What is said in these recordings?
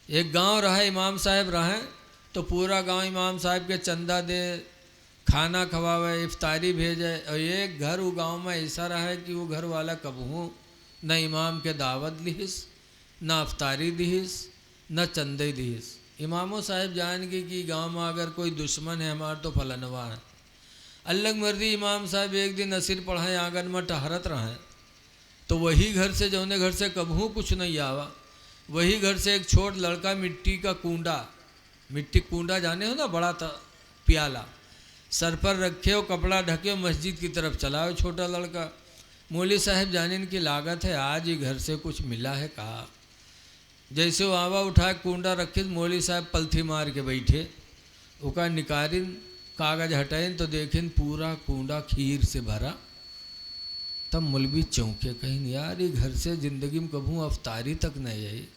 एक गांव रहा, इमाम साहब रहें तो पूरा गांव इमाम साहब के चंदा दे, खाना खवावे, इफ्तारी भेजे। और एक घर वो गांव में ऐसा रहा है कि वो घर वाला कबहू न इमाम के दावत लिहिस, न अफ्तारी दिहिस, न चंदे दिहिस। इमामो साहब जान गए कि गांव में अगर कोई दुश्मन है हमारा तो फलनवा है। अल्लाह मर्दी इमाम साहब एक दिन नसीर पढ़ाए आंगन में टहरत रहे तो वही घर से जौने घर से कबहू कुछ नहीं आवा, वही घर से एक छोट लड़का मिट्टी का कूंडा, मिट्टी कूंडा जाने हो ना, बड़ा था प्याला, सर पर रखे हो, कपड़ा ढके हो, मस्जिद की तरफ चला हो छोटा लड़का। मौली साहब जाने की लागत है आज ही घर से कुछ मिला है कहा। जैसे वो आवा उठा कूंडा रखे, मौली साहब पलथी मार के बैठे, उका निकारिन कागज हटाइन तो देखें पूरा कूंडा खीर से भरा। तब मौलवी चौंके, कहीं यार ये घर से ज़िंदगी में कभू अफ्तारी तक नहीं आई,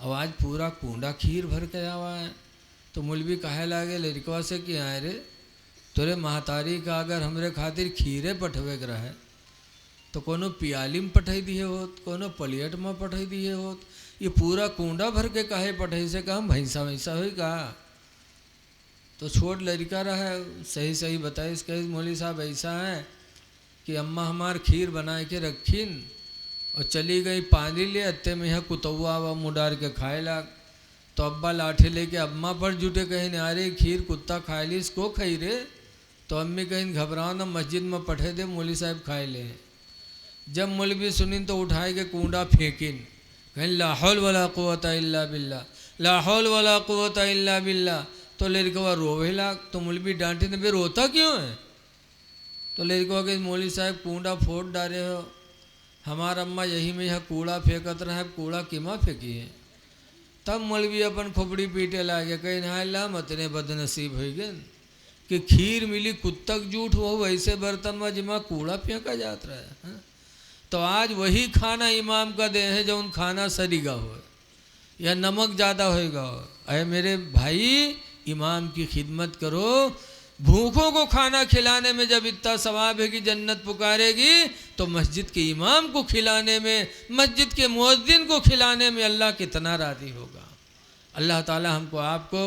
अब आज पूरा कूंडा खीर भर के आवा है। तो मौलवी कहे लागे लड़कवा से कि आए रे तोरे महतारी का अगर हमरे खातिर खीरे पठवे के रहे तो कोनो पियाली में पठाई दिए होत, कोनो पलियट में पठाई दिए होत, ये पूरा कूंडा भर के काहे पठाई से कहा भैंसा वैसा हुई कहा। तो छोट लड़का रहा सही सही बताए, इसके मौली साहब ऐसा है कि अम्मा हमार खीर बना के रखीन और चली गई पानी ले, अत्ते में यह कुतौआ व मुडार के खाए लाग। तो अब्बा लाठी लेके अम्मा पर जुटे, कहीं अरे खीर कुत्ता खाए ली, इसको खाई रे। तो अम्मी कहीं घबराओ ना, मस्जिद में पठे दे, मौली साहब खाए ले। जब मौलवी सुनिन तो उठाए के कूंडा फेंकिन, कहीं ला हौल वला कुव्वता इल्ला बिल्ला, ला हौल वला कुव्वता इल्ला बिल्ला। तो लड़का रोवे लाग। तो मौलवी डांटे ने, बे रोता क्यों है? तो लड़का के मौली साहब कूंडा फोड़ डाले हो, हमारा अम्मा यही में यह कूड़ा फेंकत रहा है, कूड़ा किमा फेंकी है। तब मौलवी अपन खोपड़ी पीटे लागे, कहीं नहा मतने बदनसीब हो गए कि खीर मिली कुत्तक जूठ हो, वैसे बर्तन में जिमा कूड़ा फेंका जाता है। तो आज वही खाना इमाम का दे है जो उन खाना सरीगा हो या नमक ज़्यादा होएगा हो। अरे मेरे भाई इमाम की खिदमत करो, भूखों को खाना खिलाने में जब इतना सवाब है कि जन्नत पुकारेगी, तो मस्जिद के इमाम को खिलाने में, मस्जिद के मुअज्जिन को खिलाने में अल्लाह कितना राज़ी होगा। अल्लाह ताला हमको आपको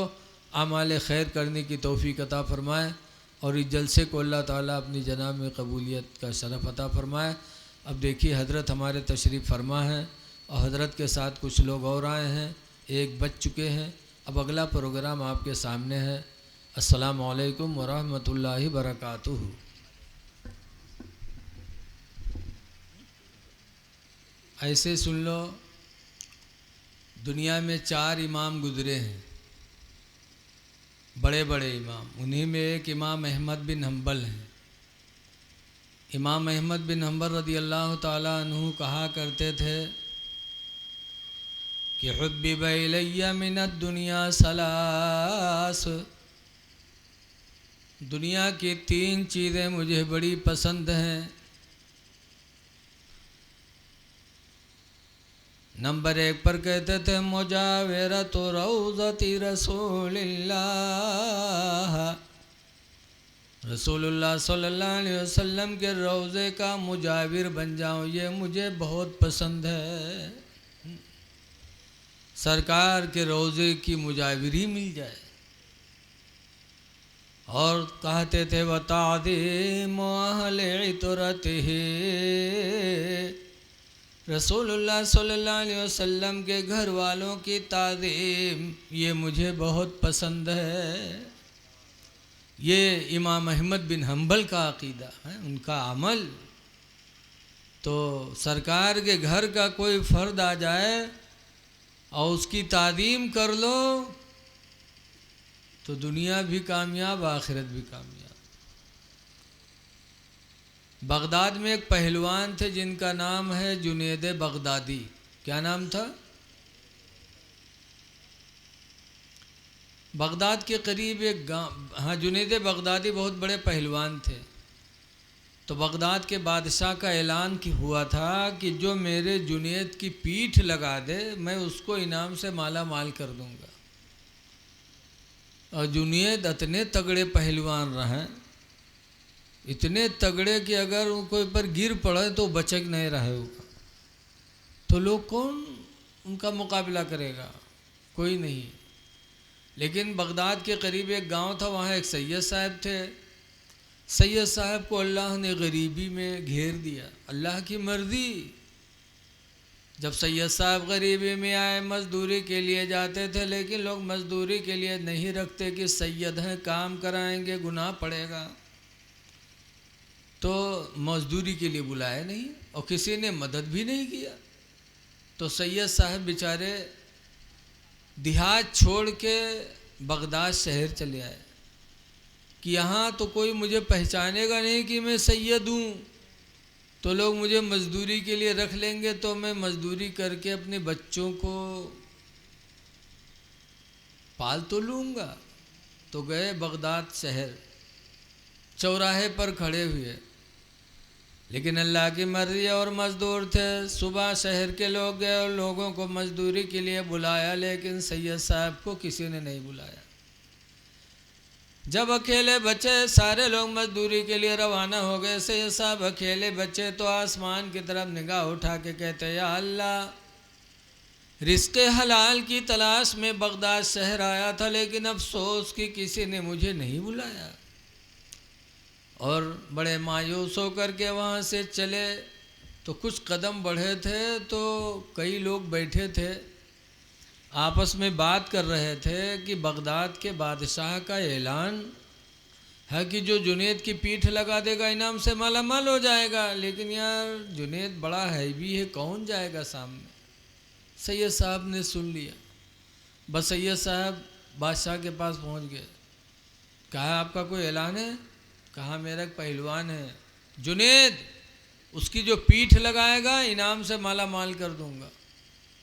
आमाल खैर करने की तौफीक अता फरमाए और इस जलसे को अल्लाह ताला अपनी जनाब में कबूलियत का शरफ अता फरमाए। अब देखिए हज़रत हमारे तशरीफ़ फरमा है और हज़रत के साथ कुछ लोग और आए हैं, एक बज चुके हैं। अब अगला प्रोग्राम आपके सामने है। अस्सलामु अलैकुम वरहमतुल्लाहि बरकातुहू। ऐसे सुन लो, दुनिया में 4 इमाम गुजरे हैं, बड़े बड़े इमाम। उन्हीं में एक इमाम अहमद बिन हम्बल हैं। इमाम अहमद बिन हम्बल रज़ी अल्लाह ताला अन्हु कहा करते थे कि हुब्बिब इलैया मिनद दुनिया सलास, दुनिया की 3 चीज़ें मुझे बड़ी पसंद हैं। नंबर 1 पर कहते थे मुजाविरत रौज़ति रसूलिल्लाह, रसूलुल्लाह सल्लल्लाहु अलैहि वसल्लम के रोज़े का मुजाविर बन जाऊँ, ये मुझे बहुत पसंद है। सरकार के रोज़े की मुजाविरी मिल जाए। और कहते थे वताज़ीम अहले इतरतिही, रसूलुल्लाह सल्लल्लाहु अलैहि वसल्लम के घर वालों की ताज़ीम, ये मुझे बहुत पसंद है। ये इमाम अहमद बिन हम्बल का अक़ीदा है, उनका अमल। तो सरकार के घर का कोई फ़र्द आ जाए और उसकी ताज़ीम कर लो तो दुनिया भी कामयाब, आखिरत भी कामयाब। बगदाद में एक पहलवान थे जिनका नाम है जुनैद बगदादी। क्या नाम था? बगदाद के करीब एक गाँव, हाँ, जुनैद बगदादी बहुत बड़े पहलवान थे। तो बगदाद के बादशाह का ऐलान हुआ था कि जो मेरे जुनैद की पीठ लगा दे मैं उसको इनाम से माला माल कर दूंगा। और जुनैद इतने तगड़े पहलवान रहे, इतने तगड़े कि अगर उनको पर गिर पड़े तो बचक नहीं रहे होगा। तो लोग कौन उनका मुकाबला करेगा, कोई नहीं। लेकिन बगदाद के करीब एक गांव था, वहाँ एक सैयद साहब थे। सैयद साहब को अल्लाह ने गरीबी में घेर दिया, अल्लाह की मर्जी। जब सैयद साहब गरीबी में आए, मजदूरी के लिए जाते थे, लेकिन लोग मजदूरी के लिए नहीं रखते कि सैयद हैं, काम कराएंगे, गुनाह पड़ेगा, तो मजदूरी के लिए बुलाया नहीं और किसी ने मदद भी नहीं किया। तो सैयद साहब बेचारे देहात छोड़ के बगदाद शहर चले आए कि यहाँ तो कोई मुझे पहचानेगा नहीं कि मैं सैयद हूँ, तो लोग मुझे मजदूरी के लिए रख लेंगे, तो मैं मजदूरी करके अपने बच्चों को पाल तो लूँगा। तो गए बगदाद शहर, चौराहे पर खड़े हुए, लेकिन अल्लाह की मर्जी और मजदूर थे। सुबह शहर के लोग गए और लोगों को मजदूरी के लिए बुलाया, लेकिन सैयद साहब को किसी ने नहीं बुलाया। जब अकेले बचे, सारे लोग मजदूरी के लिए रवाना हो गए, सैयद साहब अकेले बचे तो आसमान की तरफ निगाह उठा के कहते, या अल्लाह, रिज़्क़ हलाल की तलाश में बगदाद शहर आया था, लेकिन अफसोस कि किसी ने मुझे नहीं बुलाया। और बड़े मायूस होकर के वहाँ से चले। तो कुछ कदम बढ़े थे तो कई लोग बैठे थे, आपस में बात कर रहे थे कि बगदाद के बादशाह का ऐलान है कि जो जुनैद की पीठ लगा देगा इनाम से माला माल हो जाएगा। लेकिन यार जुनैद बड़ा हैवी है, कौन जाएगा सामने। सैयद साहब ने सुन लिया। बस सैयद साहब बादशाह के पास पहुंच गए। कहा आपका कोई ऐलान है? कहा मेरा एक पहलवान है जुनैद, उसकी जो पीठ लगाएगा इनाम से माला माल कर दूंगा।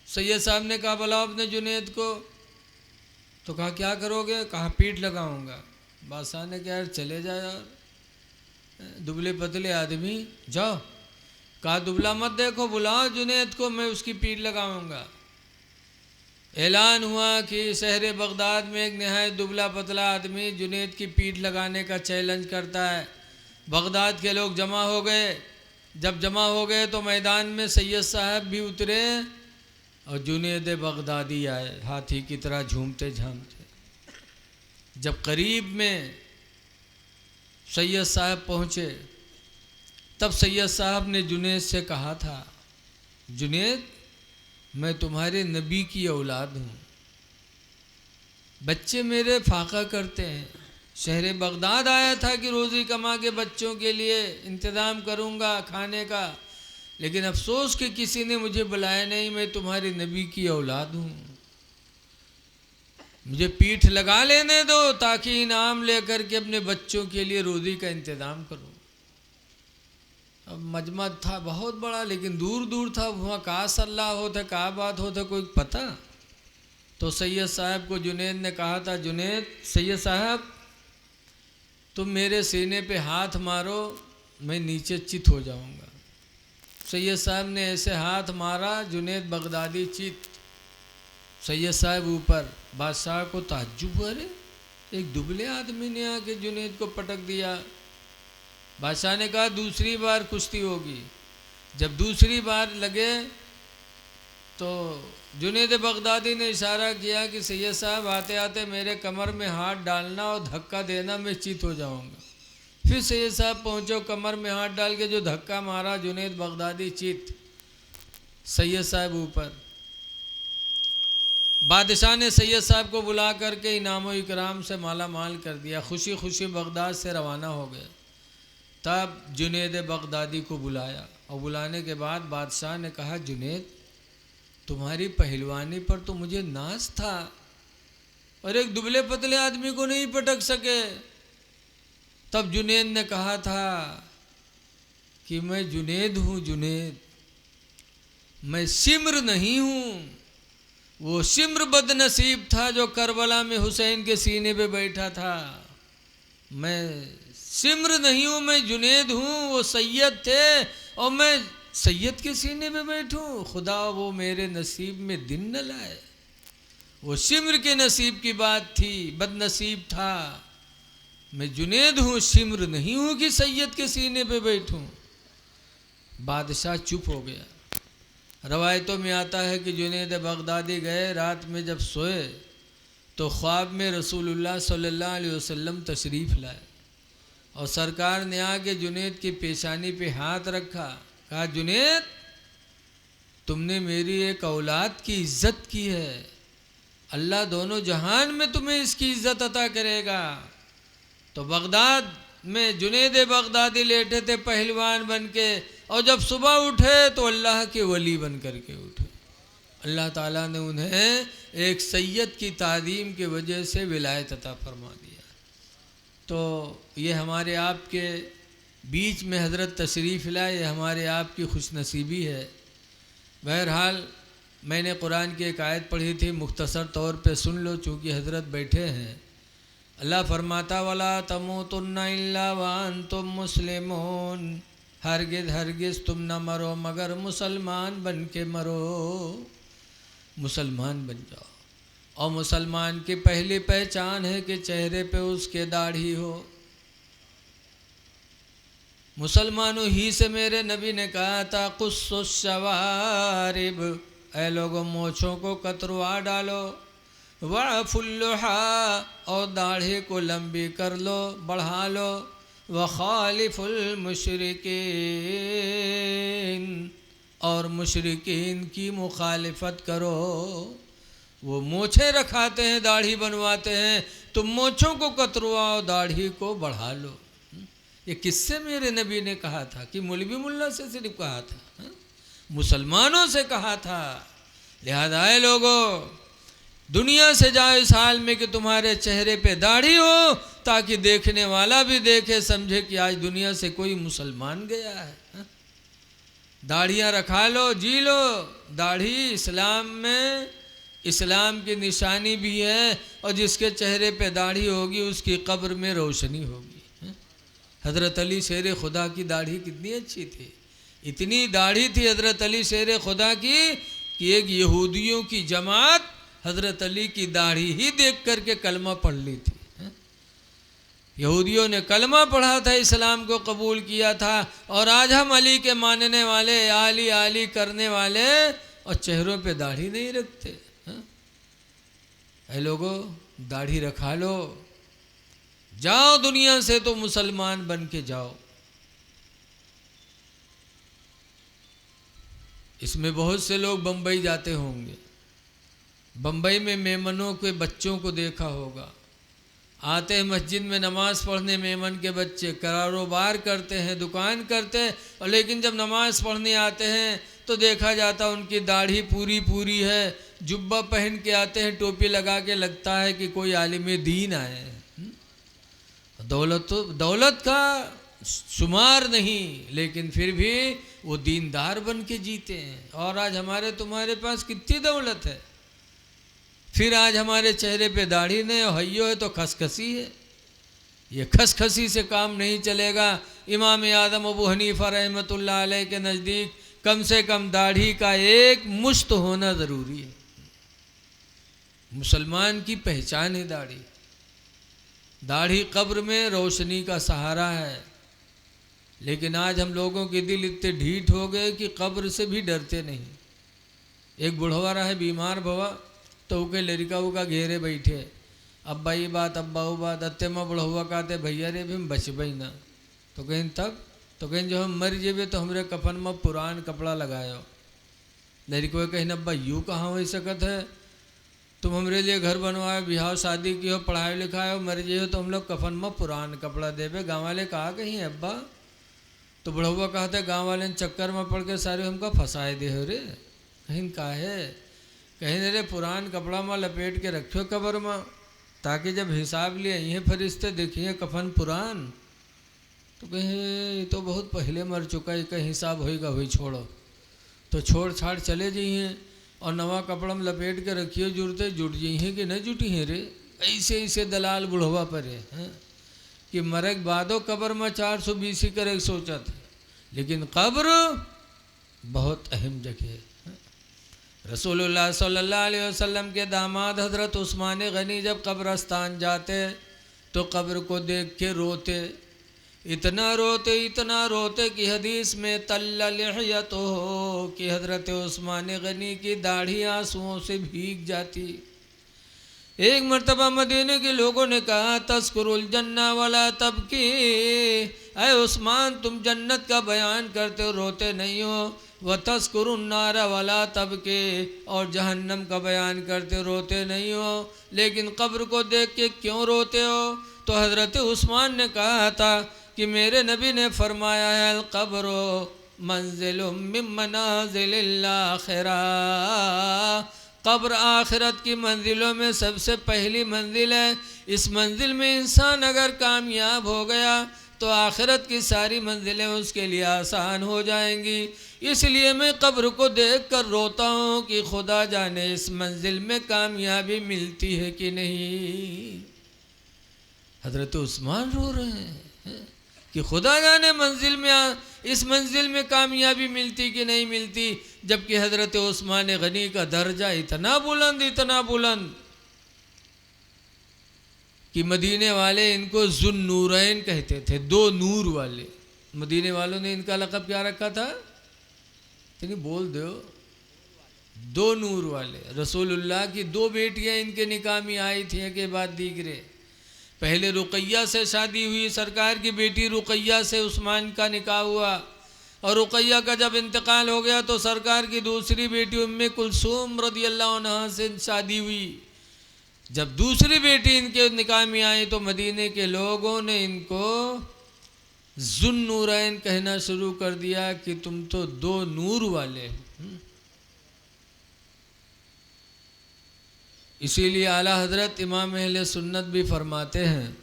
सैयद साहब ने कहा बुलाओ अपने जुनैद को। तो कहा क्या करोगे? कहा पीठ लगाऊंगा। बादशाह ने कहा यार चले जाओ यार, दुबले पतले आदमी, जाओ। कहा दुबला मत देखो, बुलाओ जुनैद को, मैं उसकी पीठ लगाऊंगा। ऐलान हुआ कि शहर बगदाद में एक नहायत दुबला पतला आदमी जुनैद की पीठ लगाने का चैलेंज करता है। बगदाद के लोग जमा हो गए। जब जमा हो गए तो मैदान में सैयद साहब भी उतरे और जुनैद बगदादी आए, हाथी की तरह झूमते झामते। जब करीब में सैयद साहब पहुँचे, तब सैयद साहब ने जुनैद से कहा था, जुनैद मैं तुम्हारे नबी की औलाद हूँ, बच्चे मेरे फाका करते हैं, शहर बगदाद आया था कि रोज़ी कमा के बच्चों के लिए इंतज़ाम करूँगा खाने का, लेकिन अफसोस कि किसी ने मुझे बुलाया नहीं, मैं तुम्हारे नबी की औलाद हूँ, मुझे पीठ लगा लेने दो ताकि इनाम लेकर के अपने बच्चों के लिए रोज़ी का इंतज़ाम करूँ। अब मजमा था बहुत बड़ा, लेकिन दूर दूर था, वहाँ कहाँ सल्लाह होता, कहाँ बात होता, कोई पता। तो सैयद साहब को जुनैद ने कहा था, जुनैद सैयद साहब तुम मेरे सीने पे हाथ मारो, मैं नीचे चित हो जाऊँगा। सैयद साहब ने ऐसे हाथ मारा, जुनैद बगदादी चित, सैयद साहब ऊपर। बादशाह को ताज्जुब हुआ, अरे एक दुबले आदमी ने आके जुनैद को पटक दिया। बादशाह ने कहा दूसरी बार कुश्ती होगी। जब दूसरी बार लगे तो जुनैद बगदादी ने इशारा किया कि सैयद साहब आते आते मेरे कमर में हाथ डालना और धक्का देना, मैं चित हो जाऊंगा। फिर सैयद साहब पहुँचो, कमर में हाथ डाल के जो धक्का मारा, जुनैद बगदादी चित, सैयद साहब ऊपर। बादशाह ने सैयद साहब को बुला करके इनाम व इकराम से माला माल कर दिया। खुशी खुशी बगदाद से रवाना हो गए। तब जुनैद बगदादी को बुलाया और बुलाने के बाद बादशाह ने कहा, जुनैद तुम्हारी पहलवानी पर तो मुझे नाज था और एक दुबले पतले आदमी को नहीं पटक सके। तब जुनैद ने कहा था कि मैं जुनैद हूँ, जुनैद मैं सिम्र नहीं हूँ। वो सिम्र बदनसीब था जो करबला में हुसैन के सीने पे बैठा था। मैं सिम्र नहीं हूँ, मैं जुनैद हूँ। वो सैयद थे और मैं सैयद के सीने पे बैठूँ। खुदा वो मेरे नसीब में दिन न लाए। वो सिम्र के नसीब की बात थी, बदनसीब था। मैं जुनैद हूँ, सिम्र नहीं हूँ कि सैयद के सीने पे बैठूँ। बादशाह चुप हो गया। रवायतों में आता है कि जुनैद बगदादी गए, रात में जब सोए तो ख्वाब में रसूलुल्लाह सल्लल्लाहु अलैहि वसल्लम तशरीफ़ लाए और सरकार ने आके जुनैद की पेशानी पे हाथ रखा, कहा जुनैद तुमने मेरी एक औलाद की इज्जत की है, अल्लाह दोनों जहान में तुम्हें इसकी इज्जत अता करेगा। तो बगदाद में जुनैद बगदादी लेटे थे पहलवान बन के, और जब सुबह उठे तो अल्लाह के वली बन कर के उठे। अल्लाह ताला ने उन्हें एक सैयद की तादीम की वजह से विलायत अता फरमा दिया। तो ये हमारे आपके बीच में हज़रत तशरीफ़ लाए, ये हमारे आपकी खुशनसीबी है। बहरहाल मैंने कुरान की एक आयत पढ़ी थी, मुख्तसर तौर पे सुन लो चूँकि हज़रत बैठे हैं। अल्लाह फरमाता वला तमूतुन्ना इल्ला व अंतुम मुस्लिमून, हरगिज़ हरगिज़ तुम न मरो मगर मुसलमान बन के मरो, मुसलमान बन जाओ। और मुसलमान की पहली पहचान है कि चेहरे पे उसके दाढ़ी हो। मुसलमानों ही से मेरे नबी ने कहा था कुस्सुस शवारिब, ऐ लोगों मोछों को कतरवा डालो, वअफुल्लुहा और दाढ़ी को लंबी कर लो, बढ़ा लो, व खालिफुल मुशरिकीन और मुशरिकीन की मुखालिफत करो। वो मोछे रखाते हैं, दाढ़ी बनवाते हैं, तुम मोछों को कतरवाओ, दाढ़ी को बढ़ा लो। ये किससे मेरे नबी ने कहा था कि मौलवी मुल्ला से सिर्फ कहा था, मुसलमानों से कहा था। लिहाजा आए लोगों दुनिया से जाओ इस हाल में कि तुम्हारे चेहरे पे दाढ़ी हो, ताकि देखने वाला भी देखे समझे कि आज दुनिया से कोई मुसलमान गया है। दाढ़ियाँ रखा लो, जी लो। दाढ़ी इस्लाम में इस्लाम की निशानी भी है, और जिसके चेहरे पे दाढ़ी होगी उसकी कब्र में रोशनी होगी। हज़रत अली शेर खुदा की दाढ़ी कितनी अच्छी थी, इतनी दाढ़ी थी हज़रत अली शेर खुदा की कि एक यहूदियों की जमात हज़रत अली की दाढ़ी ही देख करके कलमा पढ़ ली थी। यहूदियों ने कलमा पढ़ा था, इस्लाम को कबूल किया था, और आज हम अली के मानने वाले, आली आली करने वाले, और चेहरों पे दाढ़ी नहीं रखते। ऐ लोगों दाढ़ी रखा लो, जाओ दुनिया से तो मुसलमान बन के जाओ। इसमें बहुत से लोग बम्बई जाते होंगे, बम्बई में मेमनों के बच्चों को देखा होगा, आते हैं मस्जिद में नमाज़ पढ़ने, मेमन के बच्चे कारोबार करते हैं, दुकान करते हैं, और लेकिन जब नमाज़ पढ़ने आते हैं तो देखा जाता उनकी दाढ़ी पूरी पूरी है, जुब्बा पहन के आते हैं, टोपी लगा के, लगता है कि कोई आलिम दीन आए हैं। दौलत का शुमार नहीं, लेकिन फिर भी वो दीनदार बन के जीते हैं। और आज हमारे तुम्हारे पास कितनी दौलत है, फिर आज हमारे चेहरे पे दाढ़ी नहीं और हइयो है तो खसखसी है। ये खसखसी से काम नहीं चलेगा। इमाम आदम अबू हनीफा रहमतुल्लाह अलैह के नज़दीक कम से कम दाढ़ी का एक मुश्त होना ज़रूरी है। मुसलमान की पहचान है दाढ़ी। दाढ़ी कब्र में रोशनी का सहारा है, लेकिन आज हम लोगों के दिल इतने ढीठ हो गए कि कब्र से भी डरते नहीं। एक बुढ़वा रहा है बीमार भवा, तो के लड़का का घेरे बैठे, अब्बा ये बात अब्बा वो बात, अत्ते माँ बुढ़वा कहते भैया रे भी हम बचबई ना। तो कहीं तब तो कहीं जो हम मर जेबे तो हमरे कफन में पुरान कपड़ा लगायो। लड़को कहीं अब्बा यूँ कहाँ हो सकत है, तुम हमरे लिए घर बनवाए, बिहाव शादी की हो, पढ़ाई लिखाए हो, मर जे हो तो हम लोग कफन में पुरान कपड़ा देवे। गाँव वाले कहा कहीं अब्बा, तो बुढ़वा कहते गाँव वाले चक्कर में पड़ के सारे हमका फंसाए दे हो रे। कहीं का है, कहीं रे पुरान कपड़ा में लपेट के रखो कब्र में, ताकि जब हिसाब लिए ये फरिश्ते देखिए कफन पुरान, तो कहीं तो बहुत पहले मर चुका है, कहीं हिसाब होएगा वही छोड़ो, तो छोड़ छाड़ चले जाइए और नवा कपड़ा में लपेट के रखिए, जुड़ते जुट जाइए कि नहीं जुटी हैं रे। ऐसे ऐसे दलाल बुढ़वा पर है कि मरे बादो कब्र में 420 करे सोचा था, लेकिन कब्र बहुत अहम जगह है। रसूलुल्लाह सल्लल्लाहु अलैहि वसल्लम के दामाद हज़रत उस्मान गनी जब कब्रस्तान जाते तो कब्र को देख के रोते इतना रोते कि हदीस में तल्ला लिहयतो हो कि हज़रत उस्मान गनी की दाढ़ी आंसुओं से भीग जाती। एक मर्तबा मदीने के लोगों ने कहा तज़कुरुल जन्ना वाला तबकी, अय उस्मान तुम जन्नत का बयान करते हो रोते नहीं हो, व तज़कुरुन नारा वाला तबके, और जहन्नम का बयान करते रोते नहीं हो, लेकिन कब्र को देख के क्यों रोते हो? तो हज़रत उस्मान ने कहा था कि मेरे नबी ने फरमाया है अल कब्रो मंजिलुम मिन मनाजिलिल आखिरा, कब्र आखिरत की मंजिलों में सबसे पहली मंजिल है। इस मंजिल में इंसान अगर कामयाब हो गया तो आखिरत की सारी मंजिलें उसके लिए आसान हो जाएंगी। इसलिए मैं कब्र को देख कर रोता हूँ कि खुदा जाने इस मंजिल में कामयाबी मिलती है कि नहीं। हज़रत उस्मान रो रहे हैं कि खुदा जाने मंजिल में इस मंजिल में कामयाबी मिलती कि नहीं मिलती, जबकि हज़रत उस्मान गनी का दर्जा इतना बुलंद कि मदीने वाले इनको ज़ुन्नूरैन कहते थे, दो नूर वाले। मदीने वालों ने इनका लक़ब क्या रखा था? नहीं बोल दो, दो नूर वाले। रसूलुल्लाह की दो बेटियां इनके निकाह में आई थी के बाद दीगरे। पहले रुकैया से शादी हुई, सरकार की बेटी रुकैया से उस्मान का निकाह हुआ, और रुकैया का जब इंतकाल हो गया तो सरकार की दूसरी बेटी उम्मे कुलसूम रदियल्लाहु अन्हा से शादी हुई। जब दूसरी बेटी इनके निकाह में आई तो मदीने के लोगों ने इनको ज़ुन्नूरैन कहना शुरू कर दिया कि तुम तो दो नूर वाले। इसीलिए आला हजरत इमाम अहले सुन्नत भी फरमाते हैं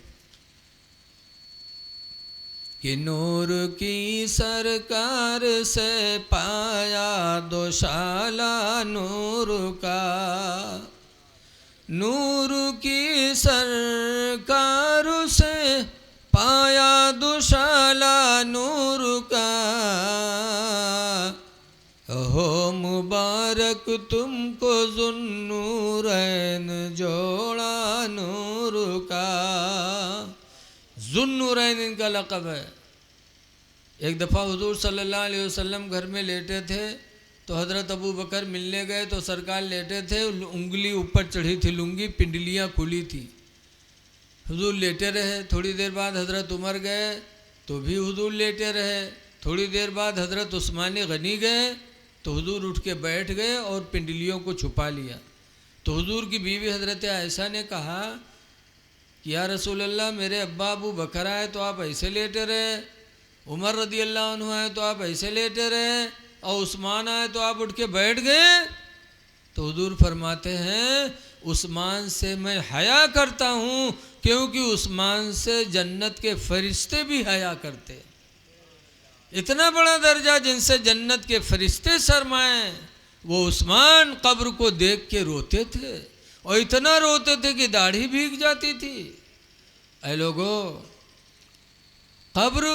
कि नूर की सरकार से पाया दोशाला नूर का, नूर की सरकार से पाया दोशाला नूर का, हो मुबारक तुमको ज़ुन्नूरैन जोड़ा नूर का। ज़ुन्नूरैन इनका लक़ब है। एक दफ़ा हुज़ूर सल्लल्लाहु अलैहि वसल्लम घर में लेटे थे तो हज़रत अबू बकर मिलने गए तो सरकार लेटे थे, उंगली ऊपर चढ़ी थी, लुंगी पिंडलियाँ खुली थी। हुज़ूर लेटे रहे। थोड़ी देर बाद हज़रत उमर गए तो भी हुज़ूर लेटे रहे। थोड़ी देर बाद हज़रत उस्मान गनी गए तो हुज़ूर उठ के बैठ गए और पिंडलियों को छुपा लिया। तो हुज़ूर की बीवी हज़रत आयशा ने कहा कि या रसूल अल्लाह, मेरे अब्बा अबू बकर आए तो आप ऐसे लेटे रहे, उमर रदियल्लाहु अन्हु आए तो आप ऐसे लेटे रहे, और उस्मान आए तो आप उठ के बैठ गए। तो हुज़ूर फरमाते हैं उस्मान से मैं हया करता हूँ, क्योंकि उस्मान से जन्नत के फरिश्ते भी हया करते। इतना बड़ा दर्जा जिनसे जन्नत के फरिश्ते शर्माए, वो उस्मान कब्र को देख के रोते थे, और इतना रोते थे कि दाढ़ी भीग जाती थी। ऐ लोगों, कब्र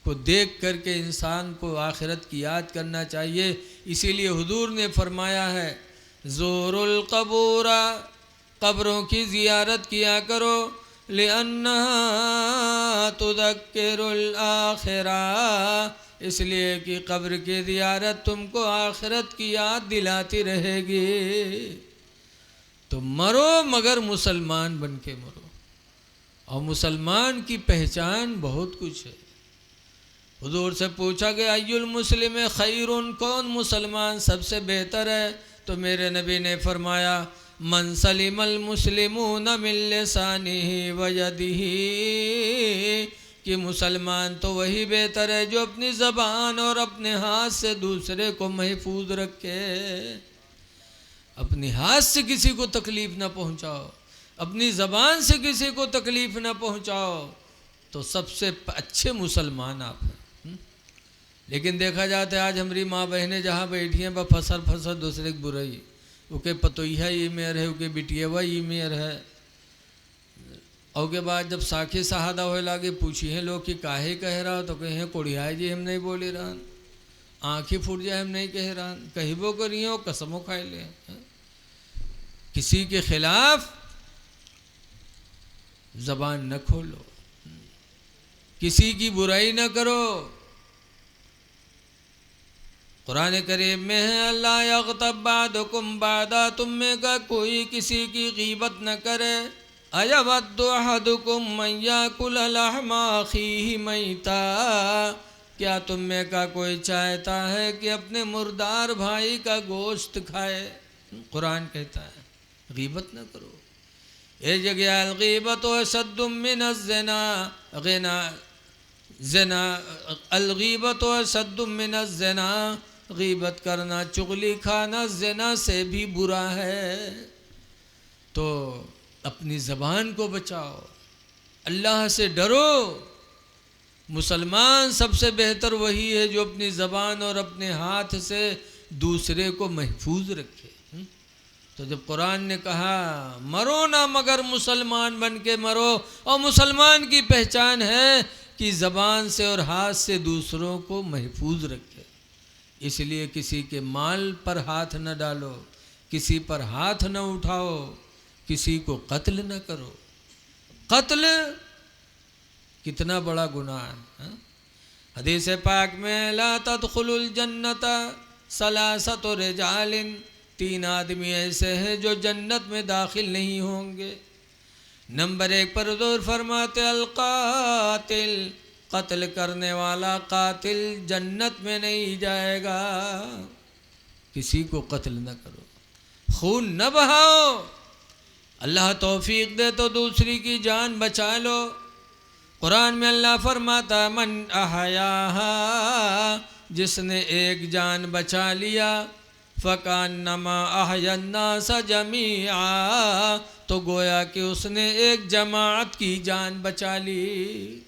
को देख करके इंसान को आखिरत की याद करना चाहिए। इसीलिए हुजूर ने फरमाया है ज़ोरुल कबूरा, कब्रों की ज़ियारत किया करो, लिअन्नहा तुज़क्किरुल आखिरा, इसलिए कि कब्र की ज़ियारत तुमको आखिरत की याद दिलाती रहेगी। तो मरो मगर मुसलमान बन के मरो, और मुसलमान की पहचान बहुत कुछ है। हुजूर से पूछा गया अय्युल मुस्लिम खैरुन, कौन मुसलमान सबसे बेहतर है? तो मेरे नबी ने फरमाया मन सलिमल मुस्लिमून मिन लिसानिही व यदिही, कि मुसलमान तो वही बेहतर है जो अपनी ज़बान और अपने हाथ से दूसरे को महफूज रखे। अपने हाथ से किसी को तकलीफ़ ना पहुँचाओ, अपनी ज़बान से किसी को तकलीफ़ ना पहुँचाओ, तो सबसे अच्छे मुसलमान आप हैं। लेकिन देखा जाता है आज हमारी माँ बहनें जहाँ बैठी हैं बस फसल फसल दूसरे की बुराई, उके पतोइया ये मेयर है, उके बिटियावा ये मेयर है। और के बाद जब साखी शहादा होए लागे पूछी हैं लोग कि काहे कह रहा, तो कहे कोड़ियाए जी हम नहीं बोले रहन, आँखें फूट जाए हम नहीं कह रहन, कहिबो करिए और कसमों खाए ले। किसी के खिलाफ ज़बान न खोलो, किसी की बुराई न करो। कुरान करीम में है अल्लाह यग़्तब बादुकुम बादा, तुम में का कोई किसी की गीबत न करे। अयवद्दु अहदुकुम मन याकुल लहमा अखीहि मैता, क्या तुम में का कोई चाहता है कि अपने मुर्दार भाई का गोश्त खाए। कुरान कहता है गीबत न करो। ए जगह अल गीबत अशद्दु मिनज़ ज़िना, ज़िना अल गीबत अशद्दु मिनज़ ज़िना, गीबत करना चुगली खाना ज़िना से भी बुरा है। तो अपनी ज़बान को बचाओ, अल्लाह से डरो। मुसलमान सबसे बेहतर वही है जो अपनी ज़बान और अपने हाथ से दूसरे को महफूज रखे। तो जब कुरान ने कहा मरो ना मगर मुसलमान बन के मरो, और मुसलमान की पहचान है कि ज़बान से और हाथ से दूसरों को महफूज रखे। इसलिए किसी के माल पर हाथ न डालो, किसी पर हाथ न उठाओ, किसी को कत्ल न करो। कत्ल कितना बड़ा गुनाह है। हदीस पाक में ला तदखुलुल जन्नत सलासतु रिजालिन, 3 आदमी ऐसे हैं जो जन्नत में दाखिल नहीं होंगे। नंबर 1 पर हुज़ूर फरमाते अल कातिल, कत्ल करने वाला कातिल जन्नत में नहीं जाएगा। किसी को कत्ल न करो, खून न बहाओ। अल्लाह तौफीक दे तो दूसरी की जान बचा लो। कुरान में अल्लाह फरमाता मन अहयाहा, जिसने एक जान बचा लिया, फ़कान्नमा अहयन्नास जमीआ, तो गोया कि उसने एक जमात की जान बचा ली।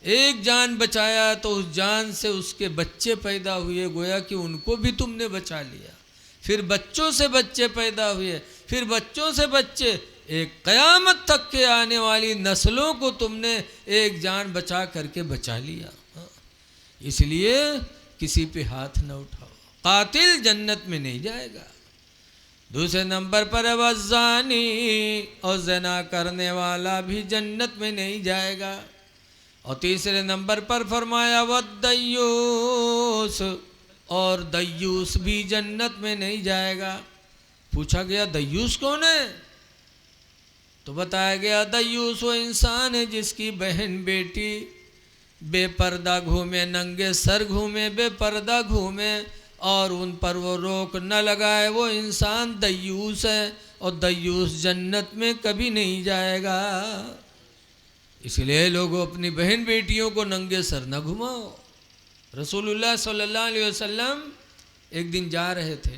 एक जान बचाया तो उस जान से उसके बच्चे पैदा हुए, गोया कि उनको भी तुमने बचा लिया। फिर बच्चों से बच्चे पैदा हुए, फिर बच्चों से बच्चे, एक क़यामत तक के आने वाली नस्लों को तुमने एक जान बचा करके बचा लिया। इसलिए किसी पे हाथ न उठाओ, कातिल जन्नत में नहीं जाएगा। दूसरे नंबर पर वज़ानी, और ज़ना करने वाला भी जन्नत में नहीं जाएगा। और तीसरे नंबर पर फरमाया वद्दय्यूस, और दय्यूस भी जन्नत में नहीं जाएगा। पूछा गया दय्यूस कौन है, तो बताया गया दय्यूस वो इंसान है जिसकी बहन बेटी बेपर्दा घूमे, नंगे सर घूमे, बेपर्दा घूमे और उन पर वो रोक न लगाए, वो इंसान दय्यूस है। और दय्यूस जन्नत में कभी नहीं जाएगा। इसलिए लोगों अपनी बहन बेटियों को नंगे सर न घुमाओ। रसूलुल्लाह सल्लल्लाहु अलैहि वसल्लम एक दिन जा रहे थे,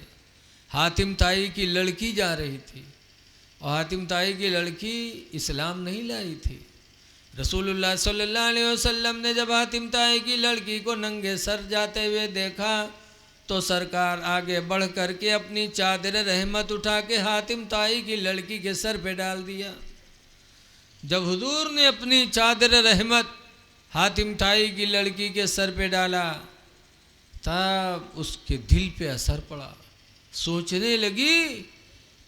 हातिम ताई की लड़की जा रही थी, और हातिम ताई की लड़की इस्लाम नहीं लाई थी। रसूलुल्लाह सल्लल्लाहु अलैहि वसल्लम ने जब हातिम ताई की लड़की को नंगे सर जाते हुए देखा, तो सरकार आगे बढ़ करके अपनी चादर रहमत उठा के हातिम ताई की लड़की के सर पे डाल दिया। जब हुजूर ने अपनी चादर रहमत हातिम ताई की लड़की के सर पे डाला, तब उसके दिल पे असर पड़ा। सोचने लगी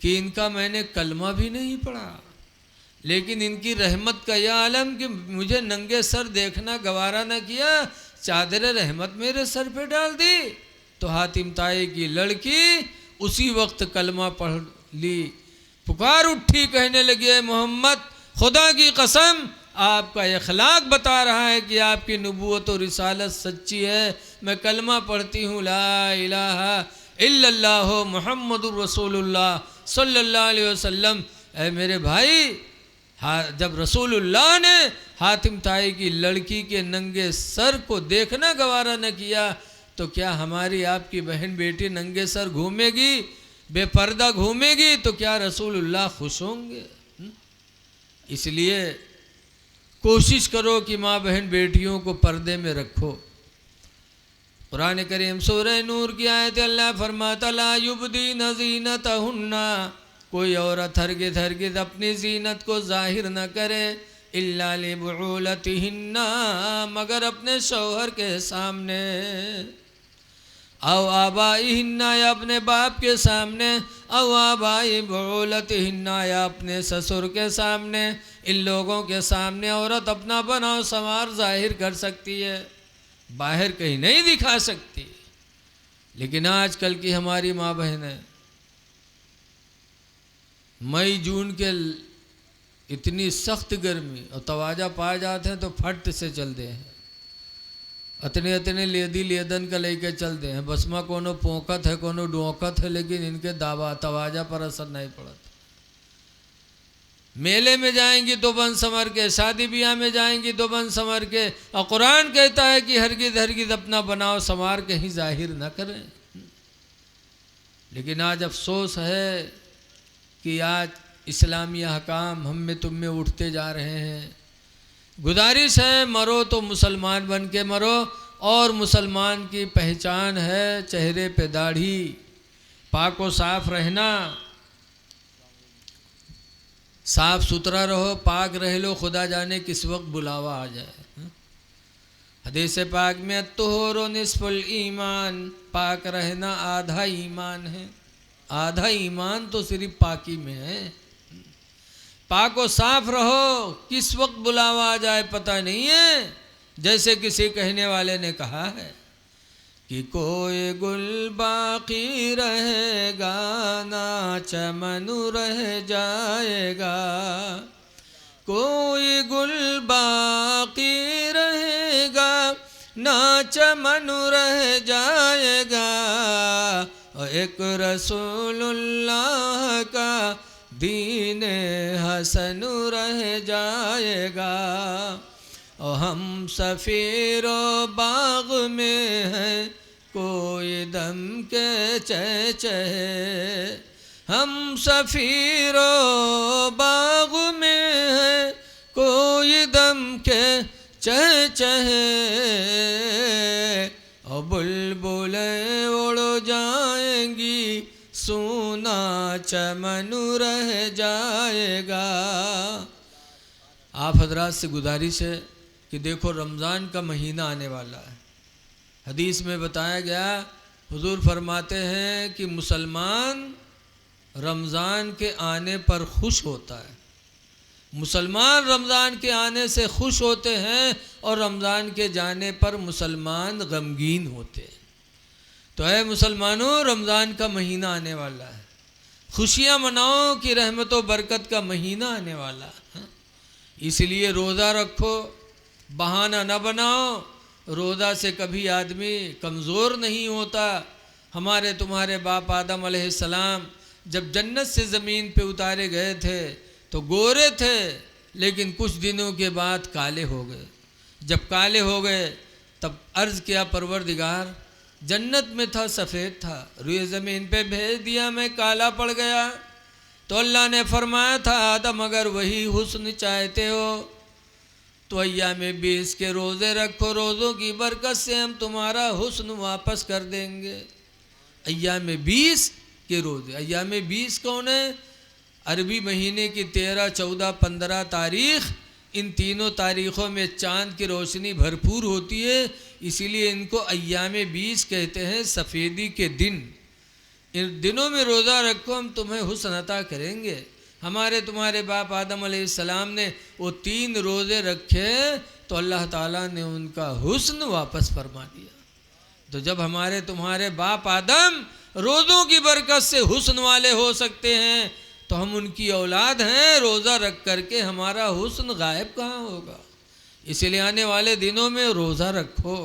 कि इनका मैंने कलमा भी नहीं पढ़ा, लेकिन इनकी रहमत का यह आलम कि मुझे नंगे सर देखना गवारा न किया, चादर रहमत मेरे सर पे डाल दी। तो हातिम ताई की लड़की उसी वक्त कलमा पढ़ ली, पुकार उठी, कहने लगी मोहम्मद खुदा की कसम आपका इखलाक बता रहा है कि आपकी नबूवत और रिसालत सच्ची है। मैं कलमा पढ़ती हूँ ला इलाहा इल्लल्लाह मुहम्मदुर रसूलुल्लाह सल्लल्लाहु अलैहि वसल्लम। ऐ मेरे भाई, जब रसूलुल्लाह ने हातिम ताई की लड़की के नंगे सर को देखना गवारा न किया, तो क्या हमारी आपकी बहन बेटी नंगे सर घूमेगी, बेपर्दा घूमेगी, तो क्या रसूलुल्लाह खुश होंगे? इसलिए कोशिश करो कि माँ बहन बेटियों को पर्दे में रखो। कुरान करीम सूरह नूर की आयत अल्लाह फरमाता ला युबदीन ज़ीनतहुन्ना, कोई औरत हरगिज़ अपनी जीनत को जाहिर न करे, इल्ला लिबुलतिहिन्ना, मगर अपने शौहर के सामने। औ आबाई हिन्ना, या अपने बाप के सामने, औ आबाई बुलत हिन्ना, या अपने ससुर के सामने। इन लोगों के सामने औरत अपना बनाव संवार जाहिर कर सकती है, बाहर कहीं नहीं दिखा सकती। लेकिन आजकल की हमारी माँ बहनें मई जून के इतनी सख्त गर्मी और तवाजा पा जाते हैं तो फट से चलते हैं, अतने अतने लेदी लेदन का लेके चलते हैं। बसमा कोनो पोंकत है, कोनो डोंकत है, लेकिन इनके दावा तवाजा पर असर नहीं पड़ता। मेले में जाएंगी तो बन संवर के, शादी ब्याह में जाएंगी तो बन संवर के। और कुरान कहता है कि हरगिज हरगिज अपना बनाव संवार के ही जाहिर न करें। लेकिन आज अफसोस है कि आज इस्लामी अहकाम हम में तुम में उठते जा रहे हैं। गुजारिश है, मरो तो मुसलमान बन के मरो, और मुसलमान की पहचान है चेहरे पे दाढ़ी, पाक व साफ रहना, साफ सुथरा रहो, पाक रह लो, खुदा जाने किस वक्त बुलावा आ जाए। हदीस पाक में अत्तुहुरु निस्फुल ईमान, पाक रहना आधा ईमान है। आधा ईमान तो सिर्फ पाकी में है। पाक व साफ रहो, किस वक्त बुलावा आ जाए पता नहीं है। जैसे किसी कहने वाले ने कहा है कि कोई गुल बाकी रहेगा ना चमन रह जाएगा, कोई गुल बाकी रहेगा ना चमन रह जाएगा, और एक रसूलुल्लाह का दीन हसन रह जाएगा। और हम सफीरो बाग में हैं कोई दम के चहचहे, हम सफीरो बाग में हैं कोई दम के चहचहे, और बुलबुलें उड़ जाएंगी सूना चमन रह जाएगा। आप हजरात से गुजारिश है कि देखो रमज़ान का महीना आने वाला है। हदीस में बताया गया, हुजूर फरमाते हैं कि मुसलमान रमज़ान के आने पर खुश होता है। मुसलमान रमज़ान के आने से खुश होते हैं और रमज़ान के जाने पर मुसलमान गमगीन होते हैं। तो है मुसलमानों, रमज़ान का महीना आने वाला है, खुशियाँ मनाओ कि रहमत व बरकत का महीना आने वाला है। इसलिए रोज़ा रखो, बहाना न बनाओ। रोज़ा से कभी आदमी कमज़ोर नहीं होता। हमारे तुम्हारे बाप आदम अलैहिस्सलाम जब जन्नत से ज़मीन पे उतारे गए थे तो गोरे थे, लेकिन कुछ दिनों के बाद काले हो गए। जब काले हो गए तब अर्ज़ किया, परवरदिगार जन्नत में था सफ़ेद था, रुए ज़मीन पे भेज दिया मैं काला पड़ गया। तो अल्लाह ने फरमाया था, आदम अगर वही हुस्न चाहते हो तो अय्याम 20 के रोज़े रखो, रोज़ों की बरकत से हम तुम्हारा हुस्न वापस कर देंगे। अय्याम 20 के रोज़े, अय्याम 20 कौन है? अरबी महीने की 13, 14, 15 तारीख़। इन तीनों तारीख़ों में चाँद की रोशनी भरपूर होती है, इसीलिए इनको अय्याम 20 कहते हैं, सफ़ेदी के दिन। इन दिनों में रोज़ा रखो, हम तुम्हें हुस्न अता करेंगे। हमारे तुम्हारे बाप आदम अलैहिस्सलाम ने वो 3 रोज़े रखे तो अल्लाह ताला ने उनका हुस्न वापस फरमा दिया। तो जब हमारे तुम्हारे बाप आदम रोज़ों की बरकत से हुस्न वाले हो सकते हैं तो हम उनकी औलाद हैं, रोज़ा रख करके हमारा हुस्न गायब कहाँ होगा। इसलिए आने वाले दिनों में रोज़ा रखो,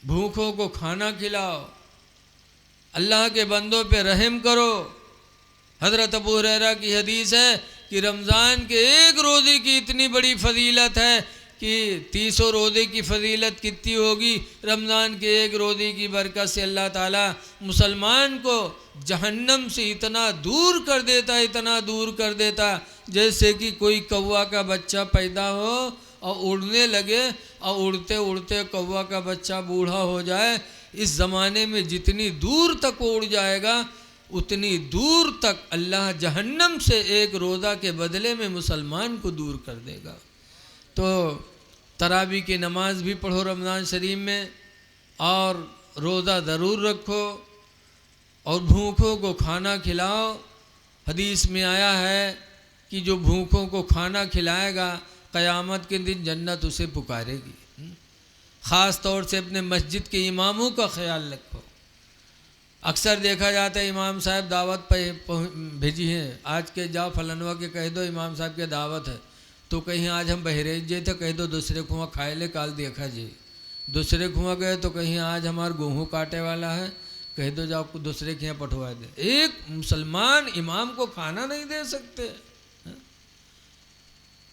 भूखों को खाना खिलाओ, अल्लाह के बंदों पे रहम करो। हज़रत अबू हुरैरा की हदीस है कि रमज़ान के एक रोज़े की इतनी बड़ी फजीलत है कि 300 रोज़े की फजीलत कितनी होगी। रमज़ान के एक रोज़े की बरकत से अल्लाह ताला मुसलमान को जहन्नम से इतना दूर कर देता, इतना दूर कर देता, जैसे कि कोई कौवा का बच्चा पैदा हो और उड़ने लगे और उड़ते उड़ते कौवा का बच्चा बूढ़ा हो जाए। इस ज़माने में जितनी दूर तक उड़ जाएगा उतनी दूर तक अल्लाह जहन्नम से एक रोज़ा के बदले में मुसलमान को दूर कर देगा। तो तरावी की नमाज भी पढ़ो रमज़ान शरीफ में, और रोज़ा ज़रूर रखो और भूखों को खाना खिलाओ। हदीस में आया है कि जो भूखों को खाना खिलाएगा क़यामत के दिन जन्नत उसे पुकारेगी। ख़ास तौर से अपने मस्जिद के इमामों का ख्याल रखो। अक्सर देखा जाता है इमाम साहब दावत पर भेजी है, आज के जाओ फलनवा के कह दो इमाम साहब के दावत है, तो कहीं आज हम बहरेज जे थे कह दो दूसरे कुआँ खाए ले काल देखा जी। दूसरे कुआँ गए तो कहीं आज हमार गेहूँ काटे वाला है, कह दो जाओ दूसरे के यहाँ पठवा दे। एक मुसलमान इमाम को खाना नहीं दे सकते,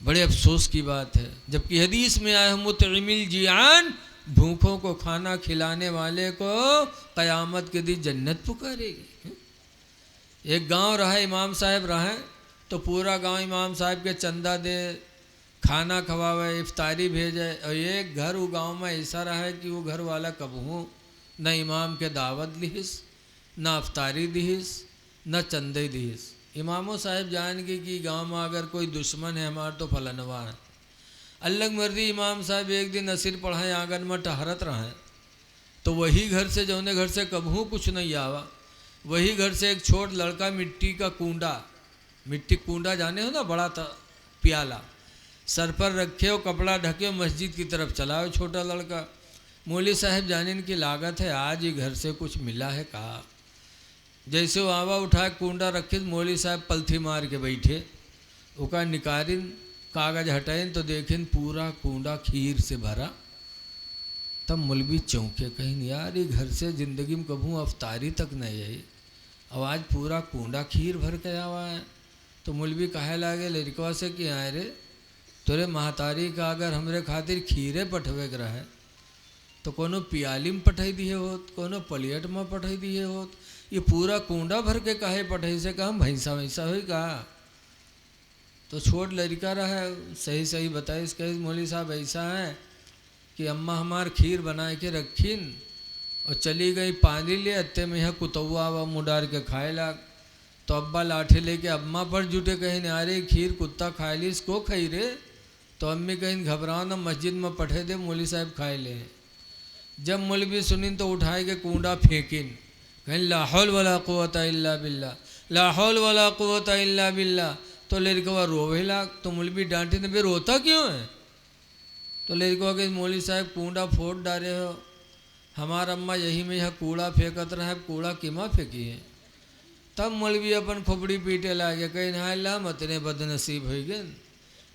बड़े अफसोस की बात है। जबकि हदीस में आया मुतइमिल जियान, भूखों को खाना खिलाने वाले को क़यामत के दिन जन्नत पुकारेगी। एक गांव रहा इमाम साहब रहे तो पूरा गांव इमाम साहब के चंदा दे, खाना खवावे, इफ्तारी भेजे। और एक घर वो गांव में ऐसा रहा है कि वो घर वाला कबहू न इमाम के दावत लिहिस, न अफ्तारी दिहिस, न चंदे दिहिस। इमामों साहब जान के कि गांव में अगर कोई दुश्मन है हमारा तो फलनवा है। अल्लाह मर्जी इमाम साहब एक दिन नसीर पढ़ाए आंगन में टहरत रहे तो वही घर से जौने घर से कबहू कुछ नहीं आवा, वही घर से एक छोट लड़का मिट्टी का कूंडा, मिट्टी कूंडा जाने हो ना, बड़ा था प्याला, सर पर रखे हो, कपड़ा ढके हो, मस्जिद की तरफ चला हो छोटा लड़का। मौली साहब जाने की लागत है आज ही घर से कुछ मिला है कहा। जैसे वो आवा उठा कूंडा रखे मौली साहब पलथी मार के बैठे, उका निकारिन कागज हटाइन तो देखें पूरा कूंडा खीर से भरा। तब मौलवी चौंके, कहीं यार ये घर से ज़िंदगी में कभू अफ्तारी तक नहीं आई, अब आज पूरा कूंडा खीर भर के आवा है। तो मौलवी कहे लागे लड़कवा से कि आए रे तोरे महतारी का अगर हमरे खातिर खीरे पठवे के रहे तो कोनो पियाली में पठाई दिए होत, कोनो पलियट में पठाई दिए होत, ये पूरा कूंडा भर के काहे पठाई से कहा भैंसा वैसा हुई कहा। तो छोट लड़का रहा सही सही बताई, कहे मौली साहब ऐसा है कि अम्मा हमार खीर बना के रखीन और चली गई पानी ले, अत्ते में यहाँ कुतौआ व मुडार के खाए लाग। तो अब्बा लाठी लेके अम्मा पर जुटे, कहीं अरे खीर कुत्ता खाए ली इसको खाई रे। तो अम्मी कहीं घबराओ ना मस्जिद में पठे दे मौली साहब खाए ले। जब मौलवी सुनिन तो उठाए के कूंडा फेंकिन, कहीं ला हौल वला कुव्वता इल्ला बिल्ला, ला हौल वला कुव्वता इल्ला बिल्ला। तो लड़का रोवे लाग। तो मौलवी डांटे ने बे रोता क्यों है। तो लड़का के मौली साहब कूंडा फोड़ डाले हो, हमारा अम्मा यही में यह कूड़ा फेंकत रहा है, कूड़ा किमा फेंकी है। तब मौलवी अपन खोपड़ी पीटे लागे, कहीं ना मतने बदनसीब हो गए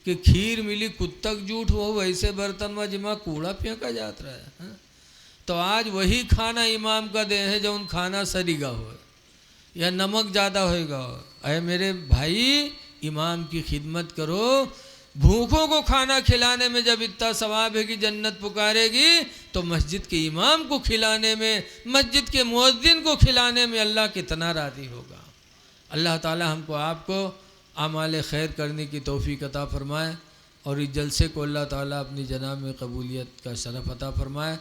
कि खीर मिली कुत्तक जूठ हो, वैसे बर्तन में जिमा कूड़ा फेंका जाता रहा है। तो आज वही खाना इमाम का दे है जो उन खाना सरीगा हो या नमक ज़्यादा होएगा हो। अरे मेरे भाई इमाम की खिदमत करो, भूखों को खाना खिलाने में जब इतना सवाब है कि जन्नत पुकारेगी, तो मस्जिद के इमाम को खिलाने में, मस्जिद के मुअज्जिन को खिलाने में अल्लाह कितना राज़ी होगा। अल्लाह ताला हमको आपको आमाल खैर करने की तौफीक अता फरमाए और इस जलसे को अल्लाह ताला अपनी जनाब में कबूलियत का शरफ अता फरमाए।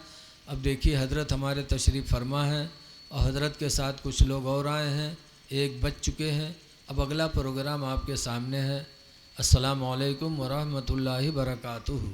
अब देखिए हज़रत हमारे तशरीफ़ फरमा है और हज़रत के साथ कुछ लोग और आए हैं, एक बज चुके हैं। अब अगला प्रोग्राम आपके सामने है। अस्सलामु अलैकुम वरहमतुल्लाहि बरकातुहू।